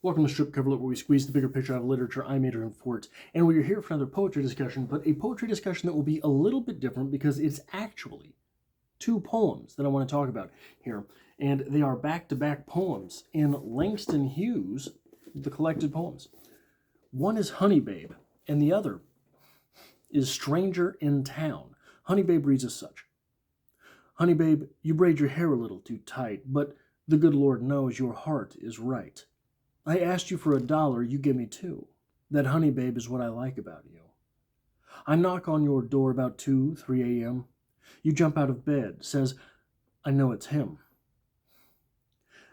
Welcome to Strip Coverlet, where we squeeze the bigger picture out of literature. I'm Adrian Fort, and we are here for another poetry discussion, but a poetry discussion that will be a little bit different because it's actually two poems that I want to talk about here, and they are back-to-back poems in Langston Hughes, the collected poems. One is Honey Babe, and the other is Stranger in Town. Honey Babe reads as such. Honey Babe, you braid your hair a little too tight, but the good Lord knows your heart is right. I asked you for $1, you give me 2. That honey babe is what I like about you. I knock on your door about 2, 3 a.m. You jump out of bed, says, I know it's him.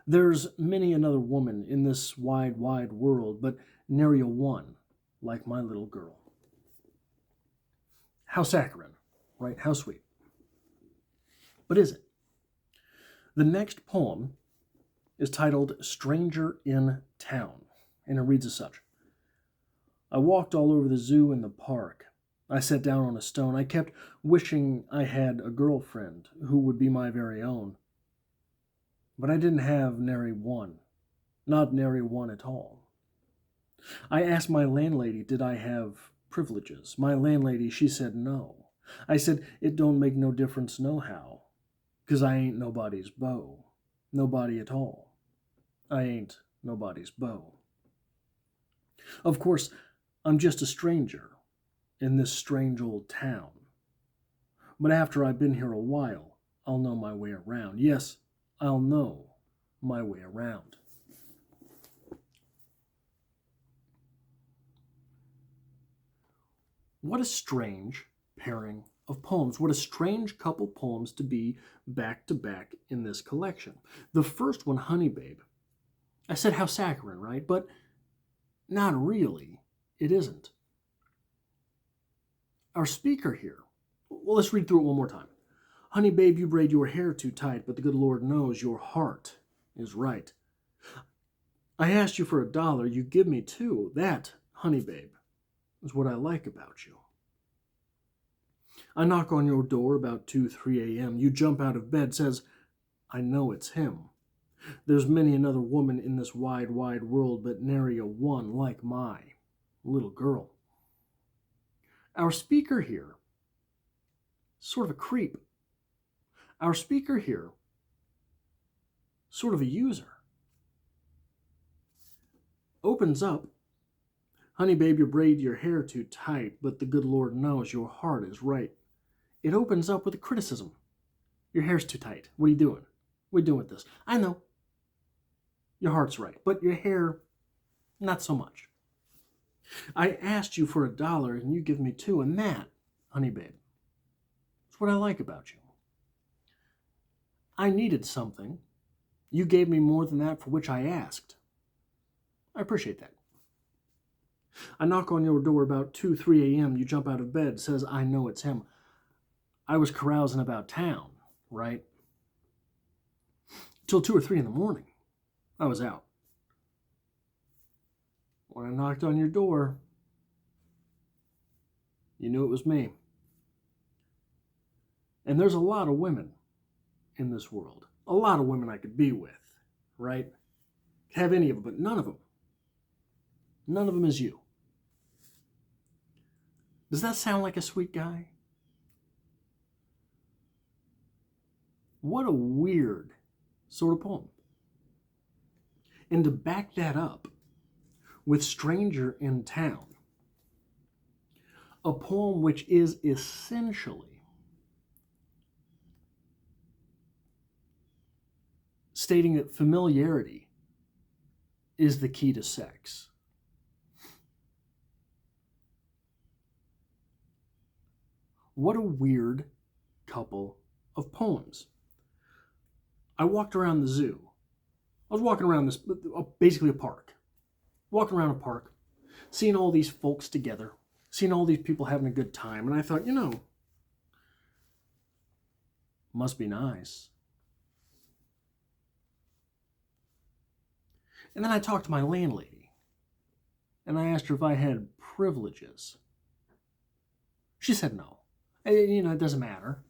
There's many another woman in this wide, wide world, but nary a one like my little girl. How saccharine, right? How sweet. But is it? The next poem is titled Stranger in Town, and it reads as such. I walked all over the zoo and the park. I sat down on a stone. I kept wishing I had a girlfriend who would be my very own. But I didn't have nary one, not nary one at all. I asked my landlady, did I have privileges? My landlady, she said no. I said, it don't make no difference nohow, 'cause I ain't nobody's beau. Nobody at all. I ain't nobody's beau. Of course, I'm just a stranger in this strange old town. But after I've been here a while, I'll know my way around. Yes, I'll know my way around. What a strange pairing of poems. What a strange couple poems to be back to back in this collection. The first one, Honey Babe, I said how saccharine, right? But not really. It isn't. Our speaker here, well, let's read through it one more time. Honey Babe, you braid your hair too tight, but the good Lord knows your heart is right. I asked you for $1, you give me 2. That, Honey Babe, is what I like about you. I knock on your door about 2, 3 a.m. You jump out of bed, says, I know it's him. There's many another woman in this wide, wide world, but nary a one like my little girl. Our speaker here, sort of a creep. Our speaker here, sort of a user. Opens up, Honey Babe, you braid your hair too tight, but the good Lord knows your heart is right. It opens up with a criticism. Your hair's too tight. What are you doing? What are you doing with this? I know. Your heart's right, but your hair, not so much. I asked you for $1 and you give me 2, and that, Honey Babe, is what I like about you. I needed something. You gave me more than that for which I asked. I appreciate that. I knock on your door about 2, 3 a.m. You jump out of bed, says, I know it's him. I was carousing about town, right? Till 2 or 3 in the morning. I was out. When I knocked on your door, you knew it was me. And there's a lot of women in this world. A lot of women I could be with, right? Have any of them, but none of them. None of them is you. Does that sound like a sweet guy? What a weird sort of poem. And to back that up with Stranger in Town, a poem which is essentially stating that familiarity is the key to sex. What a weird couple of poems. I walked around the zoo. I was walking around this, basically a park. Walking around a park, seeing all these folks together, seeing all these people having a good time, and I thought, must be nice. And then I talked to my landlady, and I asked her if I had privileges. She said no. It doesn't matter.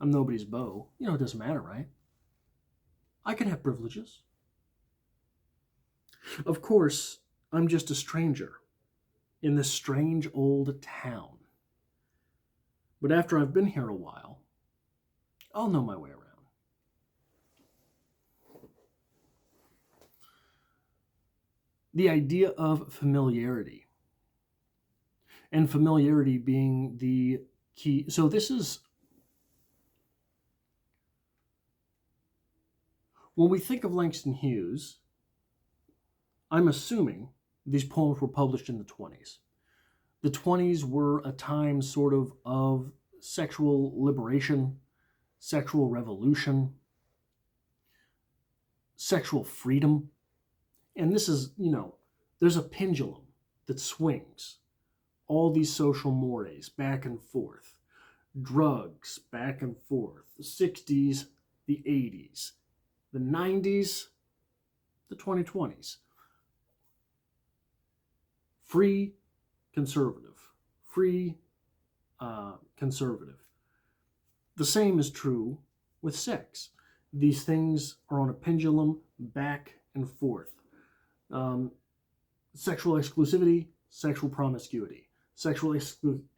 I'm nobody's beau. It doesn't matter, right? I can have privileges. Of course, I'm just a stranger in this strange old town. But after I've been here a while, I'll know my way around. The idea of familiarity, and familiarity being the key. So this is, when we think of Langston Hughes, I'm assuming these poems were published in the 20s. The 20s were a time sort of sexual liberation, sexual revolution, sexual freedom. And this is, there's a pendulum that swings. All these social mores back and forth. Drugs back and forth. The 60s, the 80s, the 90s, the 2020s. Free, conservative. Free, conservative. The same is true with sex. These things are on a pendulum back and forth. Sexual exclusivity, sexual promiscuity. Sexual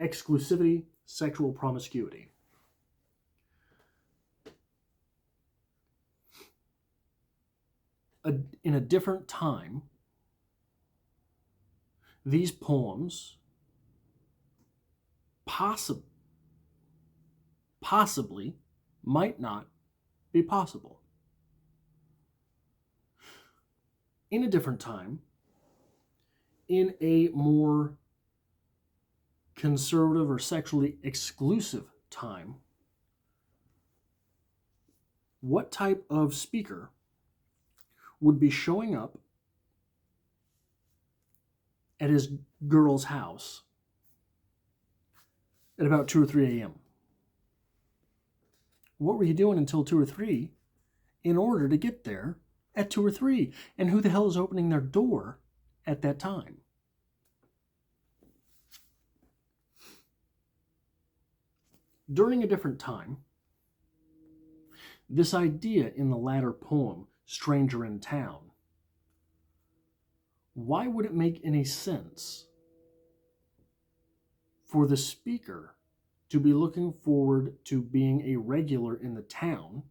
exclusivity, sexual promiscuity. In a different time, these poems possibly might not be possible. In a different time, in a more conservative or sexually exclusive time, what type of speaker would be showing up at his girl's house at about 2 or 3 a.m.? What were you doing until 2 or 3 in order to get there at 2 or 3? And who the hell is opening their door at that time? During a different time, this idea in the latter poem, Stranger in Town, why would it make any sense for the speaker to be looking forward to being a regular in the town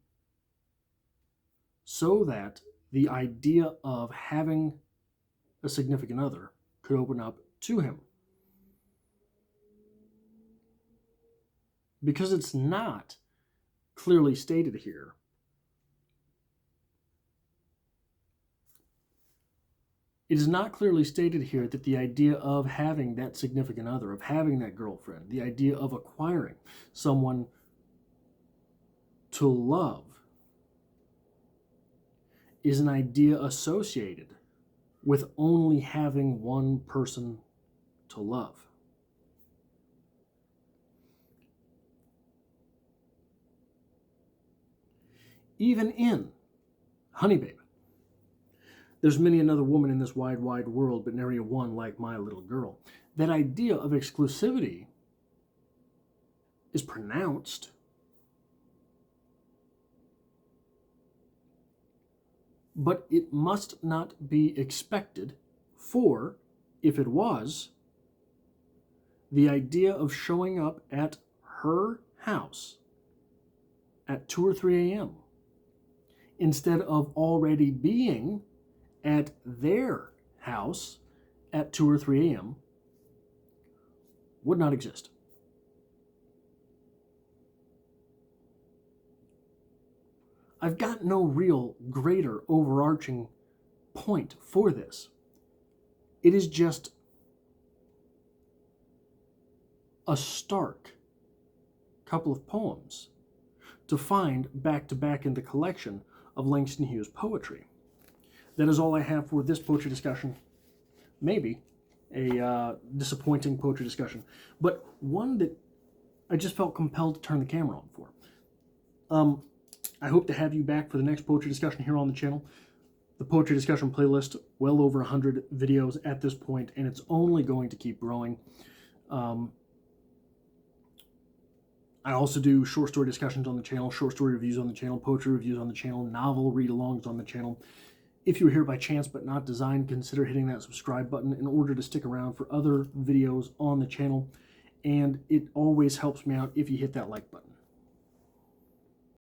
so that the idea of having a significant other could open up to him? Because it's not clearly stated here. It is not clearly stated here that the idea of having that significant other, of having that girlfriend, the idea of acquiring someone to love, is an idea associated with only having one person to love. Even in Honey Babe, there's many another woman in this wide, wide world, but nary a one like my little girl. That idea of exclusivity is pronounced, but it must not be expected, for if it was, the idea of showing up at her house at 2 or 3 a.m. instead of already being at their house at 2 or 3 a.m. would not exist. I've got no real greater overarching point for this. It is just a stark couple of poems to find back to back in the collection of Langston Hughes poetry. That is all I have for this poetry discussion. Maybe a disappointing poetry discussion, but one that I just felt compelled to turn the camera on for. I hope to have you back for the next poetry discussion here on the channel. The poetry discussion playlist, well over 100 videos at this point, and it's only going to keep growing. I also do short story discussions on the channel, short story reviews on the channel, poetry reviews on the channel, novel read-alongs on the channel. If you're here by chance but not design, consider hitting that subscribe button in order to stick around for other videos on the channel. And it always helps me out if you hit that like button.